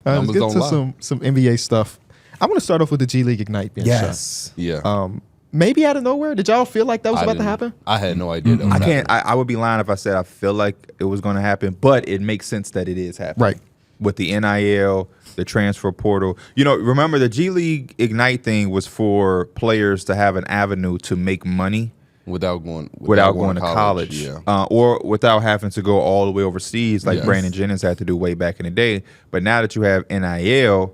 Let's get to some NBA stuff. I want to start off with the G League Ignite being shot. Yeah. Maybe out of nowhere. Did y'all feel like that was about to happen? I had no idea. That was happening. I would be lying if I said I feel like it was going to happen, but it makes sense that it is happening. Right. With the NIL, the transfer portal. Remember the G League Ignite thing was for players to have an avenue to make money without going to college. Or without having to go all the way overseas like Brandon Jennings had to do way back in the day. But now that you have NIL,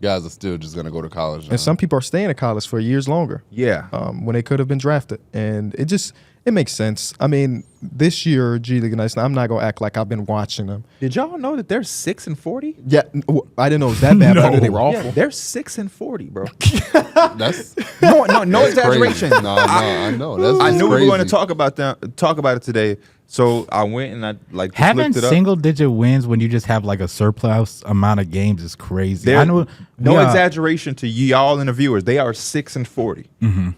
guys are still just going to go to college now. And some people are staying at college for years longer. Yeah. When they could have been drafted. And it makes sense. I mean, this year, G League Ignite, I'm not going to act like I've been watching them. Did y'all know that they're 6-40? Yeah. I didn't know it was that bad, but I knew they were awful. Yeah, they're 6-40, bro. That's no exaggeration. Crazy. No, I know. I knew crazy. we were going to talk about it today. So I went and I just having looked it up. single-digit wins when you just have like a surplus amount of games is crazy. I know. No exaggeration to y'all and the viewers. They are 6-40. Mm-hmm.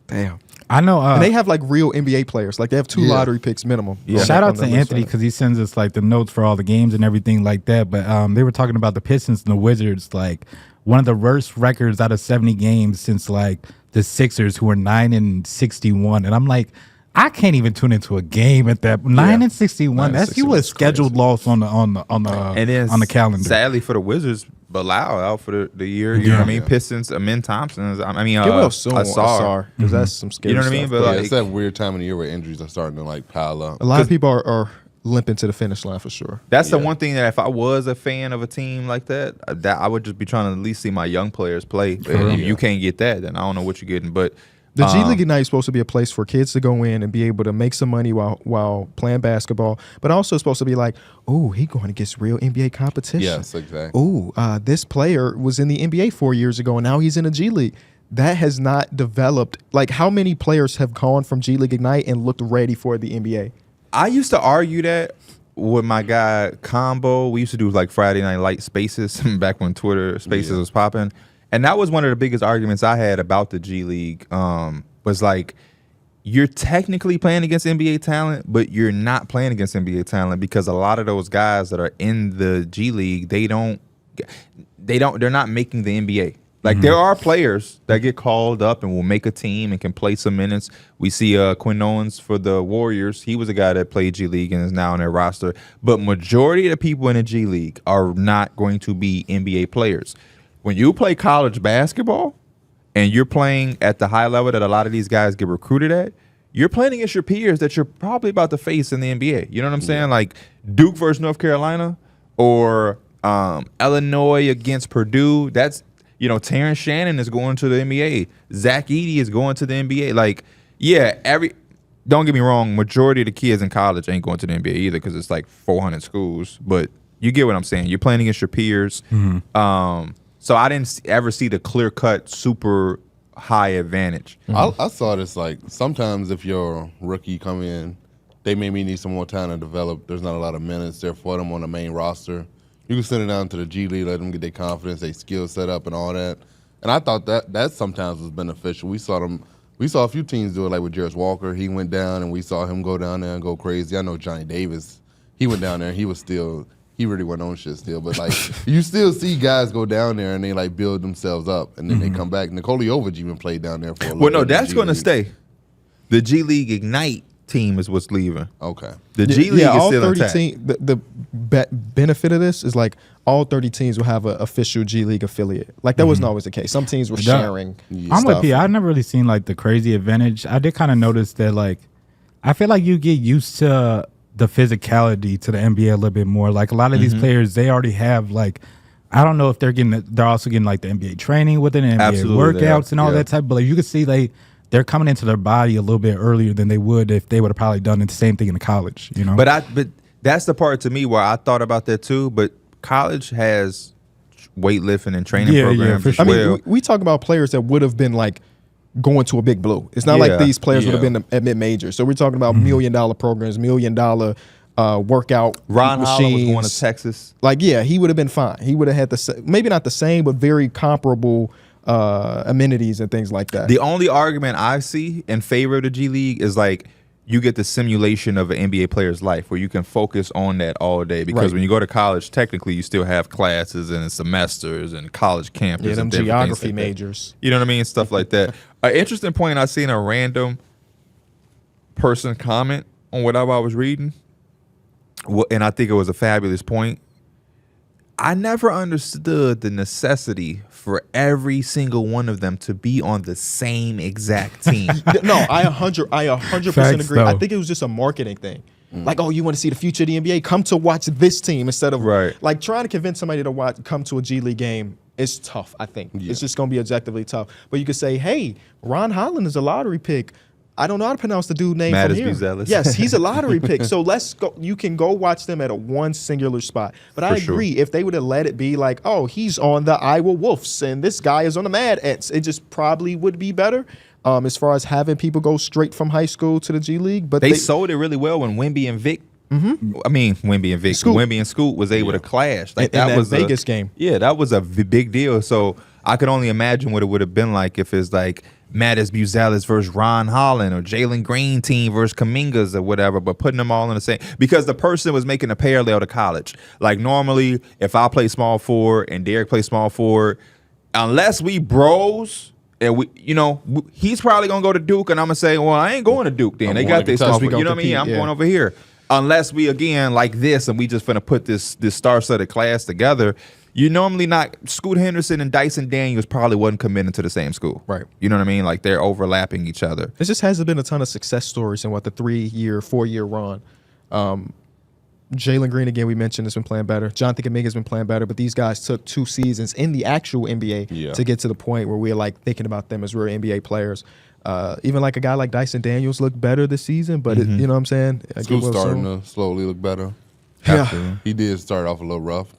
Damn. I know. And they have like real NBA players. Like they have 2 lottery picks minimum. Yeah. Shout out to Anthony because he sends us like the notes for all the games and everything like that. But they were talking about the Pistons and the Wizards, like one of the worst records out of 70 games since like the Sixers, who were 9-61. And I'm like, I can't even tune into a game at that 9-61. That's you a scheduled loss on the calendar. Sadly for the Wizards, Bilal out for the year. You know what I mean? Pistons, Amin Thompson. I mean, get well soon. Asar, because that's some scary. You know what I mean? Stuff. But it's that weird time of the year where injuries are starting to like pile up. A lot of people are limping to the finish line for sure. That's the one thing that if I was a fan of a team like that I would just be trying to at least see my young players play. If you can't get that, then I don't know what you're getting. But the G League Ignite is supposed to be a place for kids to go in and be able to make some money while playing basketball, but also supposed to be like, oh, he going against real NBA competition. Yes, exactly. Oh, this player was in the NBA 4 years ago, and now he's in a G League. That has not developed. Like, how many players have gone from G League Ignite and looked ready for the NBA? I used to argue that with my guy Combo. We used to do like Friday Night Light Spaces back when Twitter Spaces was popping. And that was one of the biggest arguments I had about the G League, was like, you're technically playing against NBA talent, but you're not playing against NBA talent because a lot of those guys that are in the G League, they're not making the NBA. Like there are players that get called up and will make a team and can play some minutes. We see Quinn Owens for the Warriors. He was a guy that played G League and is now on their roster. But majority of the people in the G League are not going to be NBA players. When you play college basketball and you're playing at the high level that a lot of these guys get recruited at, you're playing against your peers that you're probably about to face in the NBA. You know what I'm saying? Like Duke versus North Carolina or Illinois against Purdue. That's, Terrence Shannon is going to the NBA. Zach Edey is going to the NBA. Like, don't get me wrong, majority of the kids in college ain't going to the NBA either because it's like 400 schools. But you get what I'm saying. You're playing against your peers. So I didn't ever see the clear-cut, super high advantage. I saw this like sometimes if your rookie come in, they maybe need some more time to develop. There's not a lot of minutes there for them on the main roster. You can send it down to the G League, let them get their confidence, their skill set up, and all that. And I thought that sometimes was beneficial. We saw a few teams do it, like with Jarris Walker. He went down, and we saw him go down there and go crazy. I know Johnny Davis. He went down there, and he really went on shit still. But, like, you still see guys go down there, and they, like, build themselves up, and then they come back. Nikola Jovic even played down there for a little bit. Well, no, that's going to stay. The G League Ignite team is what's leaving. Okay. The G League is still intact. The benefit of this is, like, all 30 teams will have an official G League affiliate. Like, that wasn't always the case. Some teams were sharing I'm stuff. with P. I've never really seen, like, the crazy advantage. I did kind of notice that, like, I feel like you get used to the physicality to the NBA a little bit more. Like, a lot of these players, they already have, like, I don't know if they're also getting, like, the NBA training with it and NBA workouts and all that type. But, like, you can see they're coming into their body a little bit earlier than they would if they would have probably done the same thing in college, But that's the part to me where I thought about that too. But college has weightlifting and training programs as well. I mean, we talk about players that would have been like going to a big blue. It's not like these players would have been at mid-major. So we're talking about $1 million programs, $1 million workout Ron machines. Holland was going to Texas. Like, he would have been fine. He would have had maybe not the same, but very comparable amenities and things like that. The only argument I see in favor of the G League is like you get the simulation of an NBA player's life where you can focus on that all day. Because Right. when you go to college, technically you still have classes and semesters and college campus. Yeah, them and different things geography like that. majors. You know what I mean? Stuff like that. An interesting point, I seen a random person comment on whatever I was reading, and I think it was a fabulous point. I never understood the necessity for every single one of them to be on the same exact team. No, I 100% Facts, agree. I though. think it was just a marketing thing. Like, oh, you want to see the future of the NBA? Come to watch this team instead of Right. like trying to convince somebody to come to a G League game. It's tough. I think it's just going to be objectively tough. But you could say, hey, Ron Holland is a lottery pick. I don't know how to pronounce the dude name from Mattis here. Buzelis. Yes, he's a lottery pick. So let's go. You can go watch them at a one singular spot. But I For sure. agree. If they would have let it be like, oh, he's on the Iowa Wolves and this guy is on the Mad Ants, it just probably would be better. As far as having people go straight from high school to the G League, but They sold it really well when Wemby and Vic. I mean, Wemby and Vic. Scoot. Wemby and Scoot was able to clash. Like In that was Vegas game. Yeah, that was a big deal. So I could only imagine what it would have been like if it's like Mattis Buzelis versus Ron Holland or Jalen Green team versus Kumingas or whatever, but putting them all in the same, because the person was making a parallel to college. Like normally, if I play small forward and Derek plays small forward, unless we bros. And we, he's probably gonna go to Duke, and I'm gonna say, well, I ain't going to Duke. Then I'm they going got to their Kentucky. small. We You know gonna what I mean? compete, I'm yeah. going over here. Unless we again like this, and we just finna put this star-studded class together. You normally not Scoot Henderson and Dyson Daniels probably wasn't committing to the same school, Right. You know what I mean? Like they're overlapping each other. There just hasn't been a ton of success stories in the 3-year, 4-year run. Jalen Green, again, we mentioned, has been playing better. Jonathan Kuminga has been playing better, but these guys took 2 seasons in the actual NBA to get to the point where we're like thinking about them as real NBA players. Even like a guy like Dyson Daniels looked better this season, but you know what I'm saying? Scoot's starting to slowly look better. Yeah. He did start off a little rough,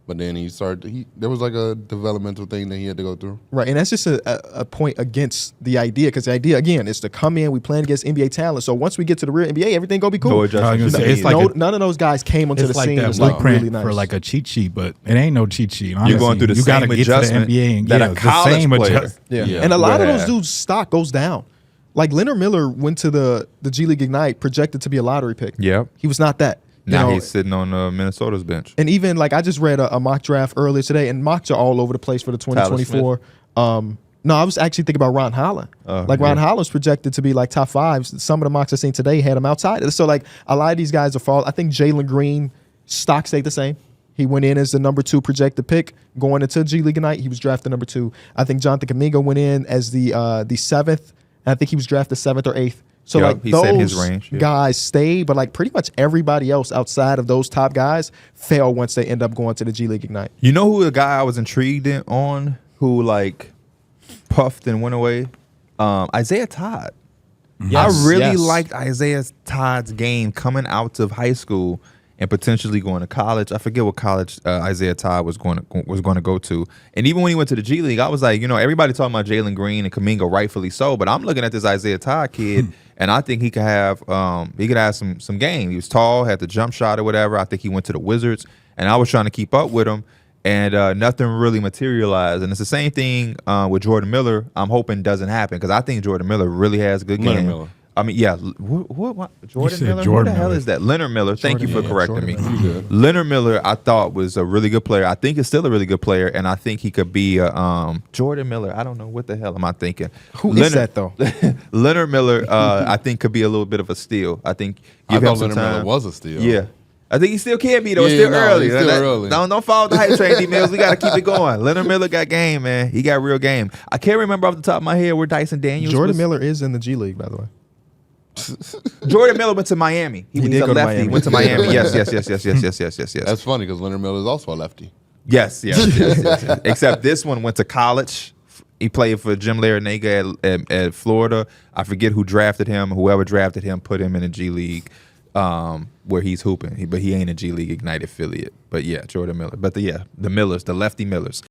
but then there was like a developmental thing that he had to go through. Right, and that's just a point against the idea, because the idea, again, is to come in, we playing against NBA talent, so once we get to the real NBA, everything gonna be cool. No I was adjustment. gonna say, needed. it's like None of those guys came onto the it's like scene. that It's like blueprint really nice. for like a cheat sheet, but it ain't no cheat sheet. Honestly. You're going through the you gotta same get to the adjustment NBA and that yeah, a the college same player. adjustment. Yeah. Yeah. And a lot of Would those have. dudes' stock goes down. Like Leonard Miller went to the G League Ignite projected to be a lottery pick. Yep. He was not that. You Now know, he's sitting on Minnesota's bench. and even like I just read a mock draft earlier today, and mocks are all over the place for the 2024. No, I was actually thinking about Ron Holland. Ron Holland's projected to be like top 5. Some of the mocks I seen today had him outside. So like a lot of these guys are fall. I think Jalen Green stock stayed the same. He went in as the number 2 projected pick going into G League Ignite. He was drafted number 2. I think Jonathan Kuminga went in as the 7th. And I think he was drafted 7th or 8th. So Yep, like he said his those range, yeah. guys stayed, but like pretty much everybody else outside of those top guys fell once they end up going to the G League Ignite. You know who the guy I was intrigued on who like puffed and went away? Isaiah Todd. Yes, I really yes. liked Isaiah Todd's game coming out of high school and potentially going to college. I forget what college Isaiah Todd was going to go to. And even when he went to the G League, I was like, everybody talking about Jalen Green and Kuminga, rightfully so. But I'm looking at this Isaiah Todd kid, and I think he could have some game. He was tall, had the jump shot or whatever. I think he went to the Wizards, and I was trying to keep up with him. And nothing really materialized. And it's the same thing with Jordan Miller. I'm hoping doesn't happen because I think Jordan Miller really has a good game. Leonard Miller. I mean, yeah. What? Jordan said Miller? Who Jordan the hell Miller. is that? Leonard Miller. Thank you for correcting me. Jordan Miller. Leonard Miller, I thought was a really good player. I think he's still a really good player, and I think he could be Jordan Miller. I don't know what the hell am I thinking. Who is that though? Leonard Miller, I think could be a little bit of a steal. I think I give him thought some Leonard Miller time. was a steal. Yeah. I think he still can be though. It's Yeah, still no, early. he's still early. Don't follow the hype train, D Mills. We gotta keep it going. Leonard Miller got game, man. He got real game. I can't remember off the top of my head where Dyson Daniels. Jordan was. Miller is in the G League, by the way. Jordan Miller went to Miami. He's did a go to lefty. Miami. Went to Miami. Yes. That's funny because Leonard Miller is also a lefty. Yes. Except this one went to college. He played for Jim Larranaga at Florida. I forget who drafted him. Whoever drafted him put him in the G League, where he's hooping. But he ain't a G League Ignite affiliate. But yeah, Jordan Miller. But the Millers, the lefty Millers.